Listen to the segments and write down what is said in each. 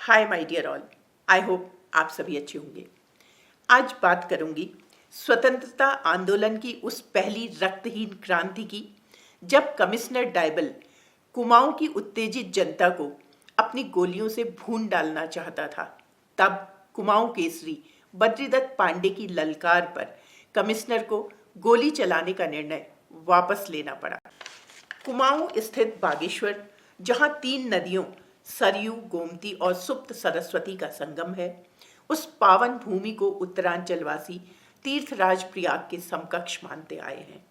Hi my dear all, I hope आप सभी अच्छे होंगे। आज बात करूंगी स्वतंत्रता आंदोलन की उस पहली रक्तहीन क्रांति की, जब कमिश्नर डायबल कुमाऊं की उत्तेजित जनता को अपनी गोलियों से भून डालना चाहता था। तब कुमाऊं केसरी बद्रीदत्त पांडे की ललकार पर कमिश्नर को गोली चलाने का निर्णय वापस लेना पड़ा। कुमाऊं स्थित बागेश्वर, जहां 3 नदियों सरयू, गोमती और सुप्त सरस्वती का संगम है, उस पावन भूमि को उत्तरांचलवासी तीर्थराज प्रयाग के समकक्ष मानते आए हैं।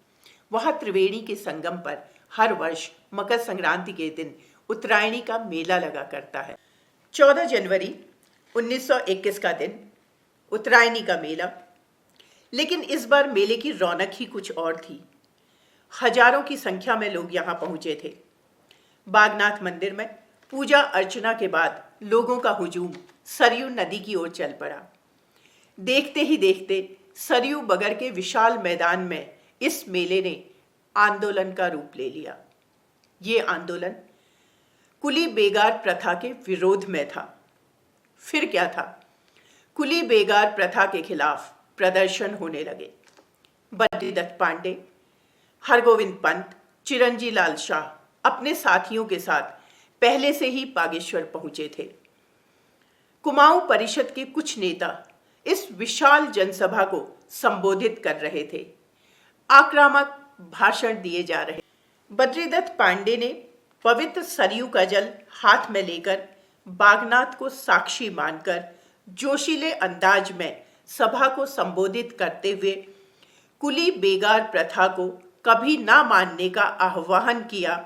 वहां त्रिवेणी के संगम पर हर वर्ष मकर संक्रांति के दिन उत्तरायणी का मेला लगा करता है। 14 जनवरी 1921 का दिन उत्तरायणी का मेला, लेकिन इस बार मेले की रौनक ही कुछ और थी। हजारों की संख्या में लोग यहाँ पहुंचे थे। बागनाथ मंदिर में पूजा अर्चना के बाद लोगों का हुजूम सरयू नदी की ओर चल पड़ा। देखते ही देखते सरयू बगड़ के विशाल मैदान में इस मेले ने आंदोलन का रूप ले लिया। ये आंदोलन कुली बेगार प्रथा के विरोध में था। फिर क्या था? कुली बेगार प्रथा के खिलाफ प्रदर्शन होने लगे। बद्रीदत्त पांडे, हरगोविंद पंत, चिरंजी लाल शाह अपने साथियों के साथ पहले से ही बागेश्वर पहुंचे थे। कुमाऊं परिषद के कुछ नेता इस विशाल जनसभा को संबोधित कर रहे थे। आक्रामक भाषण दिए जा रहे। बद्रीदत्त पांडे ने पवित्र सरयू का जल हाथ में लेकर बागनाथ को साक्षी मानकर जोशीले अंदाज में सभा को संबोधित करते हुए कुली बेगार प्रथा को कभी ना मानने का आह्वान किया,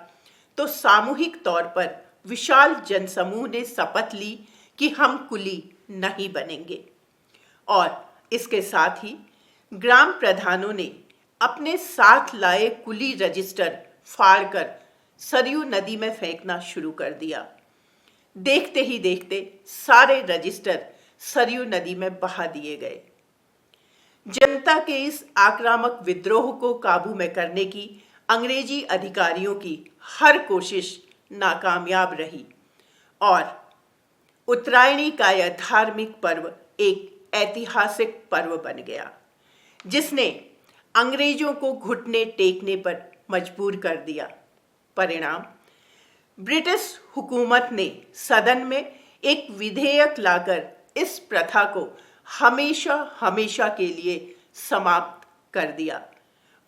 तो सामूहिक तौर पर विशाल जनसमूह ने शपथ ली कि हम कुली नहीं बनेंगे। और इसके साथ ही ग्राम प्रधानों ने अपने साथ लाए कुली रजिस्टर फाड़कर सरयू नदी में फेंकना शुरू कर दिया। देखते ही देखते सारे रजिस्टर सरयू नदी में बहा दिए गए। जनता के इस आक्रामक विद्रोह को काबू में करने की अंग्रेजी अधिकारियों की हर कोशिश नाकामयाब रही और उत्तरायणी का यह धार्मिक पर्व एक ऐतिहासिक पर्व बन गया, जिसने अंग्रेजों को घुटने टेकने पर मजबूर कर दिया। परिणाम, ब्रिटिश हुकूमत ने सदन में एक विधेयक लाकर इस प्रथा को हमेशा हमेशा के लिए समाप्त कर दिया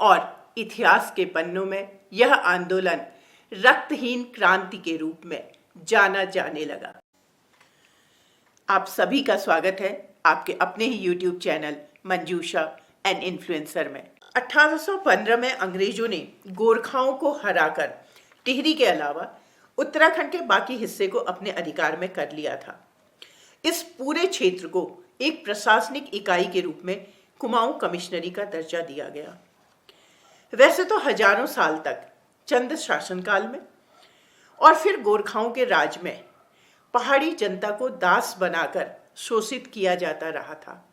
और इतिहास के पन्नों में यह आंदोलन रक्तहीन क्रांति के रूप में जाना जाने लगा। आप सभी का स्वागत है आपके अपने ही YouTube channel Manjusha and influencer में। 1815 में अंग्रेजों ने गोरखाओं को हराकर टिहरी के अलावा उत्तराखंड के बाकी हिस्से को अपने अधिकार में कर लिया था। इस पूरे क्षेत्र को एक प्रशासनिक इकाई के रूप में कुमाऊं कमिश्नरी का दर्जा दिया गया। वैसे तो हजारों साल तक चंद शासनकाल में और फिर गोरखाओं के राज में पहाड़ी जनता को दास बनाकर शोषित किया जाता रहा था,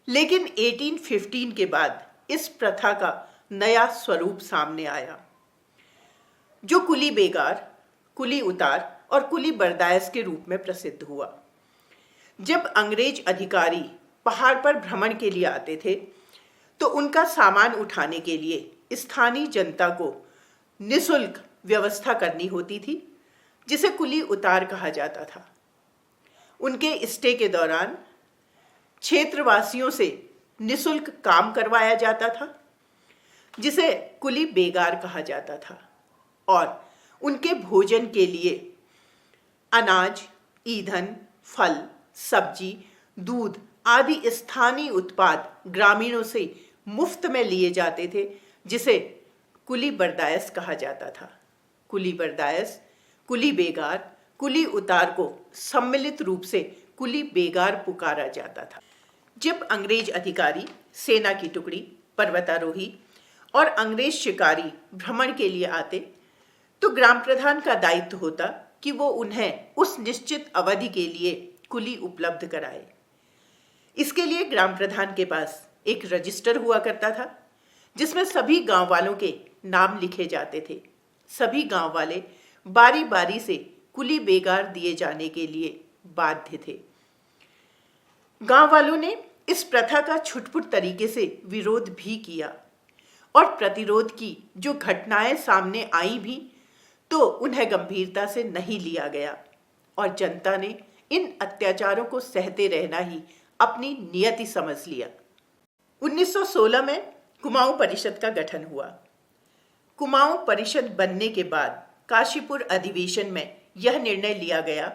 लेकिन 1815 के बाद इस प्रथा का नया स्वरूप सामने आया, जो कुली बेगार, कुली उतार और कुली बरदायस के रूप में प्रसिद्ध हुआ। जब अंग्रेज अधिकारी पहाड़ पर भ्रमण के लिए आते थे, तो उनका सामान उठाने के लिए स्थानीय जनता को निःशुल्क व्यवस्था करनी होती थी, जिसे कुली उतार कहा जाता था। उनके स्टे के दौरान क्षेत्रवासियों से निःशुल्क काम करवाया जाता था, जिसे कुली बेगार कहा जाता था, और उनके भोजन के लिए अनाज, ईंधन, फल, सब्जी, दूध आदि स्थानीय उत्पाद ग्रामीणों से मुफ्त में लिए जाते थे, जिसे कुली बरदायस कहा जाता था। कुली बरदायस, कुली बेगार, कुली उतार को सम्मिलित रूप से कुली बेगार पुकारा जाता था। जब अंग्रेज अधिकारी, सेना की टुकड़ी, पर्वतारोही और अंग्रेज शिकारी भ्रमण के लिए आते, तो ग्राम प्रधान का दायित्व होता कि वो उन्हें उस निश्चित अवधि के लिए कुली उपलब्ध कराए। इसके लिए ग्राम प्रधान के पास एक रजिस्टर हुआ करता था, जिसमें सभी गांव वालों के नाम लिखे जाते थे। सभी गांव वाले बारी बारी से कुली बेगार दिए जाने के लिए बाध्य थे। गांव वालों ने इस प्रथा का छुटपुट तरीके से विरोध भी किया और प्रतिरोध की जो घटनाएं सामने आई भी तो उन्हें गंभीरता से नहीं लिया गया और जनता ने इन अत्याचारों को सहते रहना ही अपनी नियति समझ लिया। 1916 में कुमाऊं परिषद का गठन हुआ। कुमाऊं परिषद बनने के बाद काशीपुर अधिवेशन में यह निर्णय लिया गया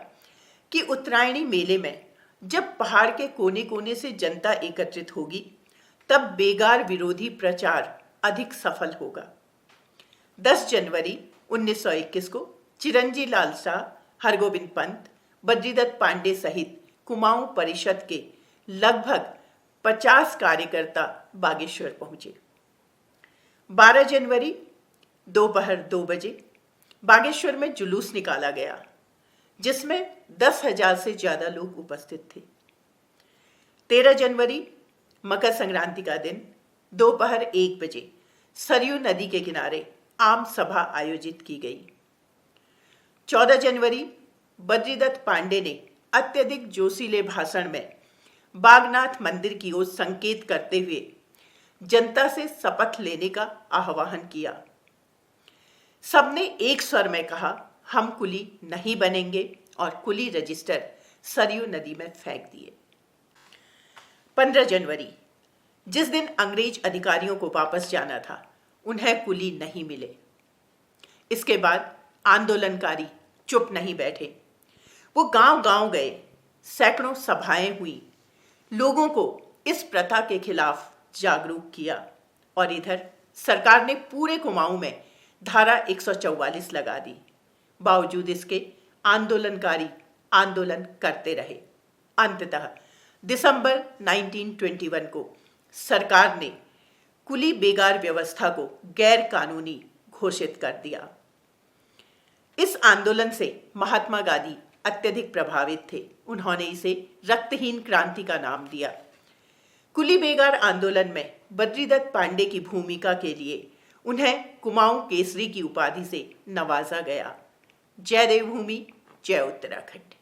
कि उत्तरायणी मेले में जब पहाड़ के कोने कोने से जनता एकत्रित होगी तब बेगार विरोधी प्रचार अधिक सफल होगा। 10 जनवरी 1921 को चिरंजी लाल शाह, हरगोविंद पंत, बद्रीदत्त पांडे सहित कुमाऊं परिषद के लगभग 50 कार्यकर्ता बागेश्वर पहुंचे। 12 जनवरी दोपहर 2 बजे बागेश्वर में जुलूस निकाला गया जिसमें 10,000 से ज्यादा लोग उपस्थित थे। 13 जनवरी मकर संक्रांति का दिन दोपहर 1 बजे सरयू नदी के किनारे आम सभा आयोजित की गई। 14 जनवरी बद्रीदत्त पांडे ने अत्यधिक जोशीले भाषण में बागनाथ मंदिर की ओर संकेत करते हुए जनता से शपथ लेने का आह्वान किया। सबने एक स्वर में कहा, हम कुली नहीं बनेंगे और कुली रजिस्टर सरयू नदी में फेंक दिए। 15 जनवरी जिस दिन अंग्रेज अधिकारियों को वापस जाना था उन्हें कुली नहीं मिले। इसके बाद आंदोलनकारी चुप नहीं बैठे, वो गांव-गांव गए, सैकड़ों सभाएं हुई, लोगों को इस प्रथा के खिलाफ जागरूक किया और इधर सरकार ने पूरे कुमाऊं में धारा 144 लगा दी। बावजूद इसके आंदोलनकारी आंदोलन करते रहे। अंततः दिसंबर 1921 को सरकार ने कुली बेगार व्यवस्था को गैर कानूनी घोषित कर दिया। इस आंदोलन से महात्मा गांधी अत्यधिक प्रभावित थे। उन्होंने इसे रक्तहीन क्रांति का नाम दिया। कुली बेगार आंदोलन में बद्रीदत्त पांडे की भूमिका के लिए उन्हें कुमाऊं केसरी की उपाधि से नवाजा गया। जय देवभूमि, जय उत्तराखंड।